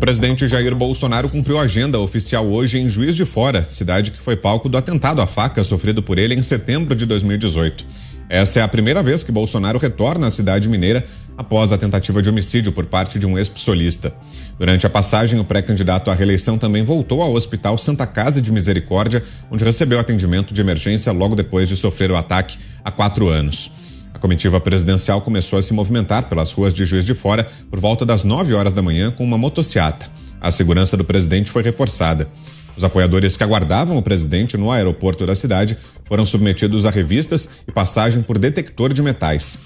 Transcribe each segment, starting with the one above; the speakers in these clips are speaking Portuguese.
O presidente Jair Bolsonaro cumpriu a agenda oficial hoje em Juiz de Fora, cidade que foi palco do atentado à faca sofrido por ele em setembro de 2018. Essa é a primeira vez que Bolsonaro retorna à cidade mineira após a tentativa de homicídio por parte de um ex-psolista. Durante a passagem, o pré-candidato à reeleição também voltou ao Hospital Santa Casa de Misericórdia, onde recebeu atendimento de emergência logo depois de sofrer o ataque há 4 anos. A comitiva presidencial começou a se movimentar pelas ruas de Juiz de Fora por volta das 9 horas da manhã com uma motociata. A segurança do presidente foi reforçada. Os apoiadores que aguardavam o presidente no aeroporto da cidade foram submetidos a revistas e passagem por detector de metais.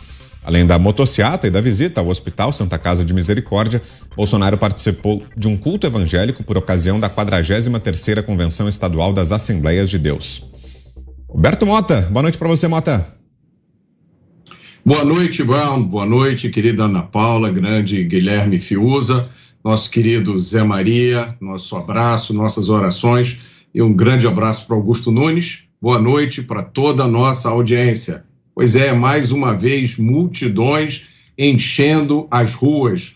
Além da motociata e da visita ao Hospital Santa Casa de Misericórdia, Bolsonaro participou de um culto evangélico por ocasião da 43ª Convenção Estadual das Assembleias de Deus. Roberto Mota, boa noite para você, Mota. Boa noite, Brown. Boa noite, querida Ana Paula, grande Guilherme Fiuza, nosso querido Zé Maria, nosso abraço, nossas orações e um grande abraço para Augusto Nunes. Boa noite para toda a nossa audiência. Pois é, mais uma vez, multidões enchendo as ruas.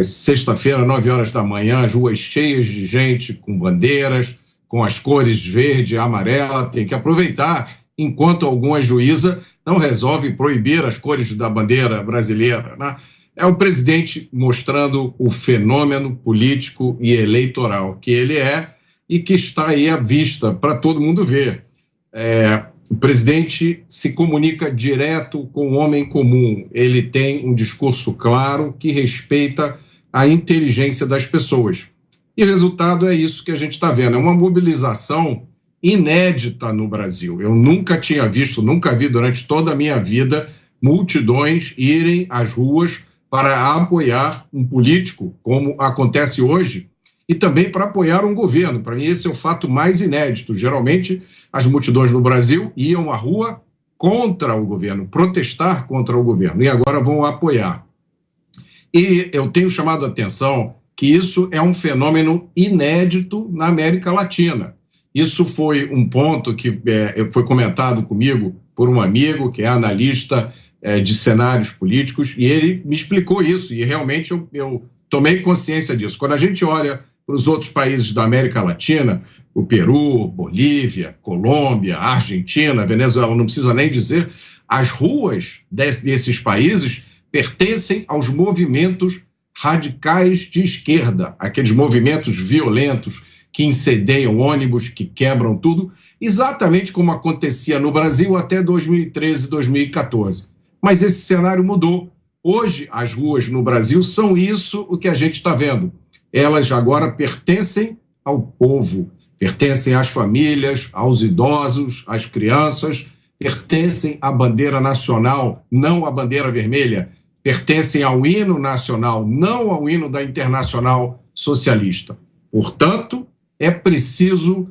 Sexta-feira, 9 horas da manhã, as ruas cheias de gente com bandeiras, com as cores verde e amarela. Tem que aproveitar enquanto alguma juíza não resolve proibir as cores da bandeira brasileira, né? É o presidente mostrando o fenômeno político e eleitoral que ele é e que está aí à vista para todo mundo ver. O presidente se comunica direto com o homem comum. Ele tem um discurso claro que respeita a inteligência das pessoas. E o resultado é isso que a gente está vendo. É uma mobilização inédita no Brasil. Eu nunca vi durante toda a minha vida multidões irem às ruas para apoiar um político, como acontece hoje, e também para apoiar um governo. Para mim, esse é o fato mais inédito. Geralmente, as multidões no Brasil iam à rua contra o governo, protestar contra o governo, e agora vão apoiar. E eu tenho chamado a atenção que isso é um fenômeno inédito na América Latina. Isso foi um ponto que foi comentado comigo por um amigo que é analista de cenários políticos, e ele me explicou isso, e realmente eu tomei consciência disso. Quando a gente olha para os outros países da América Latina, o Peru, Bolívia, Colômbia, Argentina, Venezuela, não precisa nem dizer, as ruas desses países pertencem aos movimentos radicais de esquerda, aqueles movimentos violentos que incendeiam ônibus, que quebram tudo, exatamente como acontecia no Brasil até 2013, 2014. Mas esse cenário mudou. Hoje, as ruas no Brasil são isso o que a gente está vendo. Elas agora pertencem ao povo, pertencem às famílias, aos idosos, às crianças, pertencem à bandeira nacional, não à bandeira vermelha, pertencem ao hino nacional, não ao hino da Internacional Socialista. Portanto, é preciso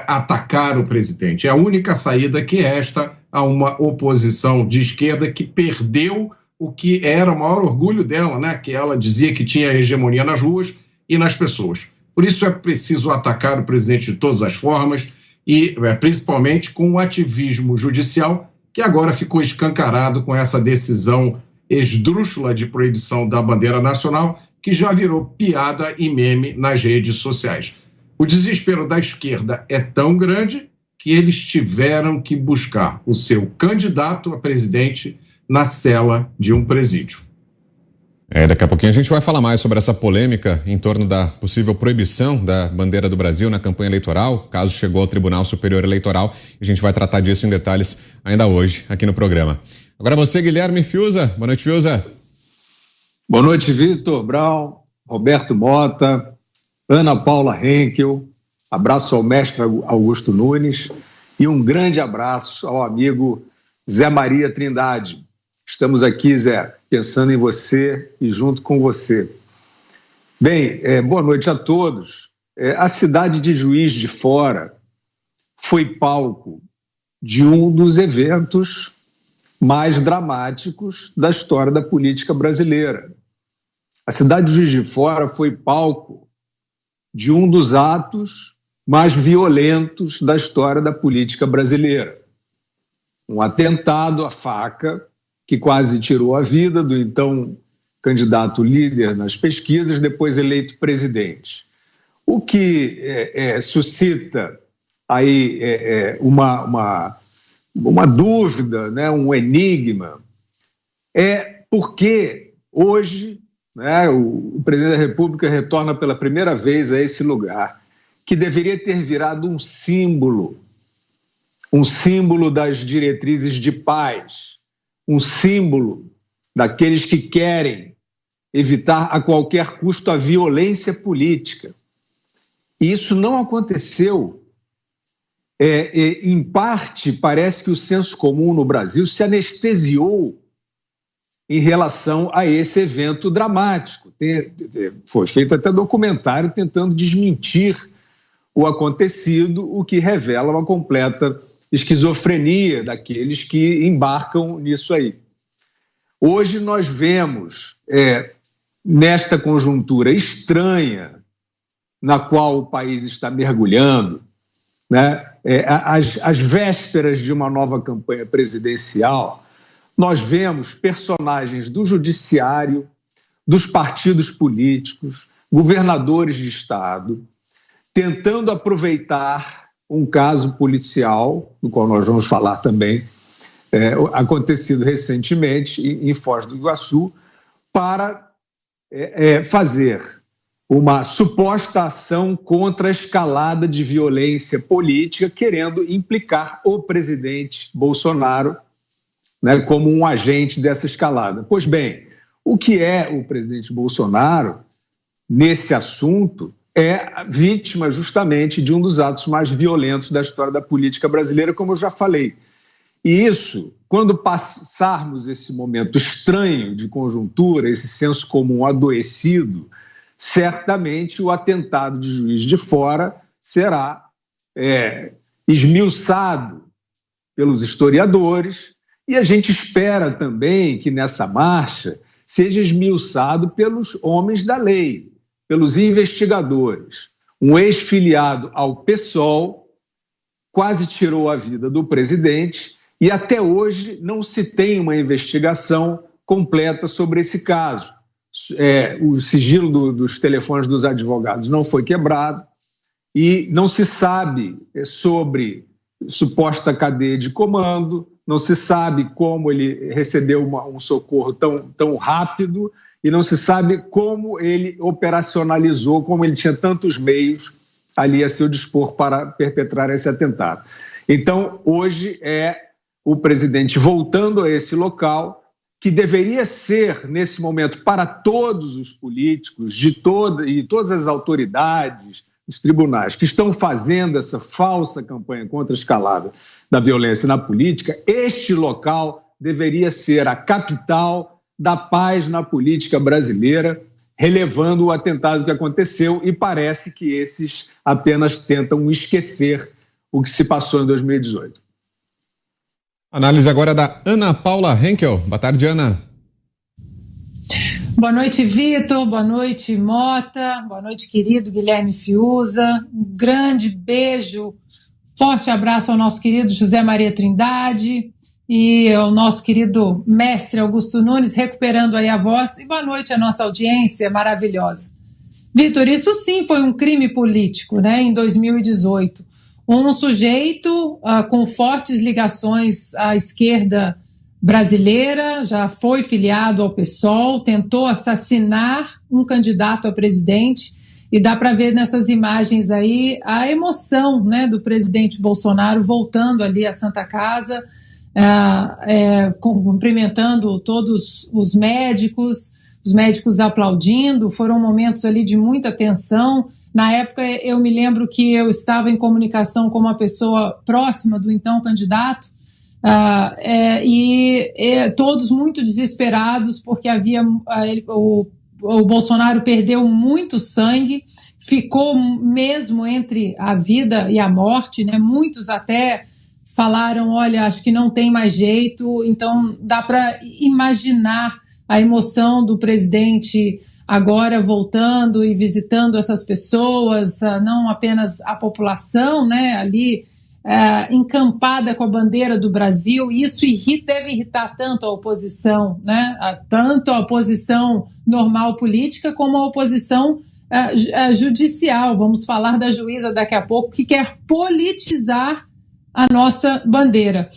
atacar o presidente. É a única saída que resta a uma oposição de esquerda que perdeu o que era o maior orgulho dela, né? Que ela dizia que tinha hegemonia nas ruas e nas pessoas. Por isso é preciso atacar o presidente de todas as formas e principalmente com o ativismo judicial, que agora ficou escancarado com essa decisão esdrúxula de proibição da bandeira nacional, que já virou piada e meme nas redes sociais. O desespero da esquerda é tão grande que eles tiveram que buscar o seu candidato a presidente na cela de um presídio. Daqui a pouquinho a gente vai falar mais sobre essa polêmica em torno da possível proibição da bandeira do Brasil na campanha eleitoral. O caso chegou ao Tribunal Superior Eleitoral e a gente vai tratar disso em detalhes ainda hoje aqui no programa. Agora você, Guilherme Fiuza. Boa noite, Fiuza. Boa noite, Vitor, Brown, Roberto Mota, Ana Paula Henkel, abraço ao mestre Augusto Nunes e um grande abraço ao amigo Zé Maria Trindade. Estamos aqui, Zé, pensando em você e junto com você. Bem, boa noite a todos. A cidade de Juiz de Fora foi palco de um dos eventos mais dramáticos da história da política brasileira. A cidade de Juiz de Fora foi palco de um dos atos mais violentos da história da política brasileira. Um atentado à faca que quase tirou a vida do então candidato líder nas pesquisas, depois eleito presidente. O que suscita aí uma dúvida, né, um enigma, é porque hoje, né, o presidente da República retorna pela primeira vez a esse lugar, que deveria ter virado um símbolo das diretrizes de paz, um símbolo daqueles que querem evitar a qualquer custo a violência política. E isso não aconteceu. Em parte, parece que o senso comum no Brasil se anestesiou em relação a esse evento dramático. Foi feito até documentário tentando desmentir o acontecido, o que revela uma completa esquizofrenia daqueles que embarcam nisso aí. Hoje nós vemos, nesta conjuntura estranha na qual o país está mergulhando, né, às vésperas de uma nova campanha presidencial, nós vemos personagens do judiciário, dos partidos políticos, governadores de estado, tentando aproveitar um caso policial, do qual nós vamos falar também, acontecido recentemente em Foz do Iguaçu, para fazer uma suposta ação contra a escalada de violência política, querendo implicar o presidente Bolsonaro, né, como um agente dessa escalada. Pois bem, o que é o presidente Bolsonaro nesse assunto é vítima justamente de um dos atos mais violentos da história da política brasileira, como eu já falei. E isso, quando passarmos esse momento estranho de conjuntura, esse senso comum adoecido, certamente o atentado de Juiz de Fora será esmiuçado pelos historiadores, e a gente espera também que nessa marcha seja esmiuçado pelos homens da lei, pelos investigadores. Um ex-filiado ao PSOL quase tirou a vida do presidente e até hoje não se tem uma investigação completa sobre esse caso. O sigilo dos telefones dos advogados não foi quebrado e não se sabe sobre suposta cadeia de comando, não se sabe como ele recebeu um socorro tão rápido e não se sabe como ele operacionalizou, como ele tinha tantos meios ali a seu dispor para perpetrar esse atentado. Então, hoje é o presidente voltando a esse local, que deveria ser, nesse momento, para todos os políticos e todas as autoridades, os tribunais que estão fazendo essa falsa campanha contra a escalada da violência na política, este local deveria ser a capital da paz na política brasileira, relevando o atentado que aconteceu, e parece que esses apenas tentam esquecer o que se passou em 2018. Análise agora da Ana Paula Henkel. Boa tarde, Ana. Boa noite, Vitor. Boa noite, Mota. Boa noite, querido Guilherme Fiuza. Um grande beijo, forte abraço ao nosso querido José Maria Trindade e ao nosso querido mestre Augusto Nunes, recuperando aí a voz. E boa noite à nossa audiência maravilhosa. Vitor, isso sim foi um crime político, né, em 2018. Um sujeito com fortes ligações à esquerda brasileira, já foi filiado ao PSOL, tentou assassinar um candidato a presidente, e dá para ver nessas imagens aí a emoção, né, do presidente Bolsonaro voltando ali à Santa Casa, cumprimentando todos os médicos aplaudindo. Foram momentos ali de muita tensão. Na época, eu me lembro que eu estava em comunicação com uma pessoa próxima do então candidato, todos muito desesperados, porque o Bolsonaro perdeu muito sangue, ficou mesmo entre a vida e a morte, né? Muitos até falaram, olha, acho que não tem mais jeito. Então dá para imaginar a emoção do presidente agora voltando e visitando essas pessoas, não apenas a população, né, ali encampada com a bandeira do Brasil, e isso deve irritar tanto a oposição, né? Tanto a oposição normal política como a oposição judicial. Vamos falar da juíza daqui a pouco, que quer politizar a nossa bandeira.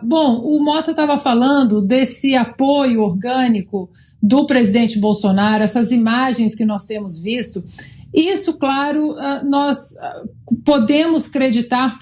Bom, o Mota estava falando desse apoio orgânico do presidente Bolsonaro, essas imagens que nós temos visto. Isso, claro, nós podemos acreditar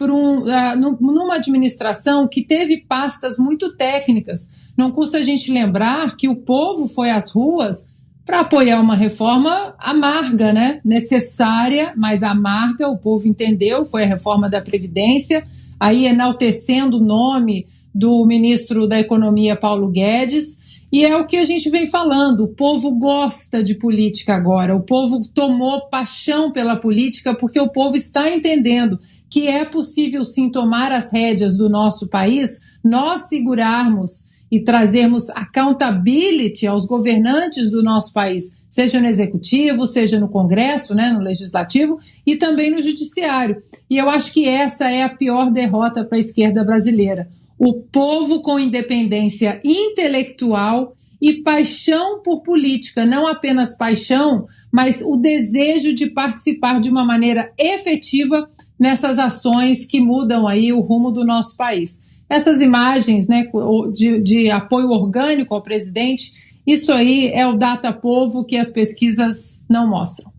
numa administração que teve pastas muito técnicas. Não custa a gente lembrar que o povo foi às ruas para apoiar uma reforma amarga, né? Necessária, mas amarga, o povo entendeu, foi a reforma da Previdência, aí enaltecendo o nome do ministro da Economia, Paulo Guedes. E é o que a gente vem falando, o povo gosta de política agora, o povo tomou paixão pela política porque o povo está entendendo que é possível sim tomar as rédeas do nosso país, nós segurarmos e trazermos accountability aos governantes do nosso país, seja no Executivo, seja no Congresso, né, no Legislativo e também no Judiciário. E eu acho que essa é a pior derrota para a esquerda brasileira. O povo com independência intelectual e paixão por política, não apenas paixão, mas o desejo de participar de uma maneira efetiva nessas ações que mudam aí o rumo do nosso país. Essas imagens, né, de apoio orgânico ao presidente, isso aí é o data povo que as pesquisas não mostram.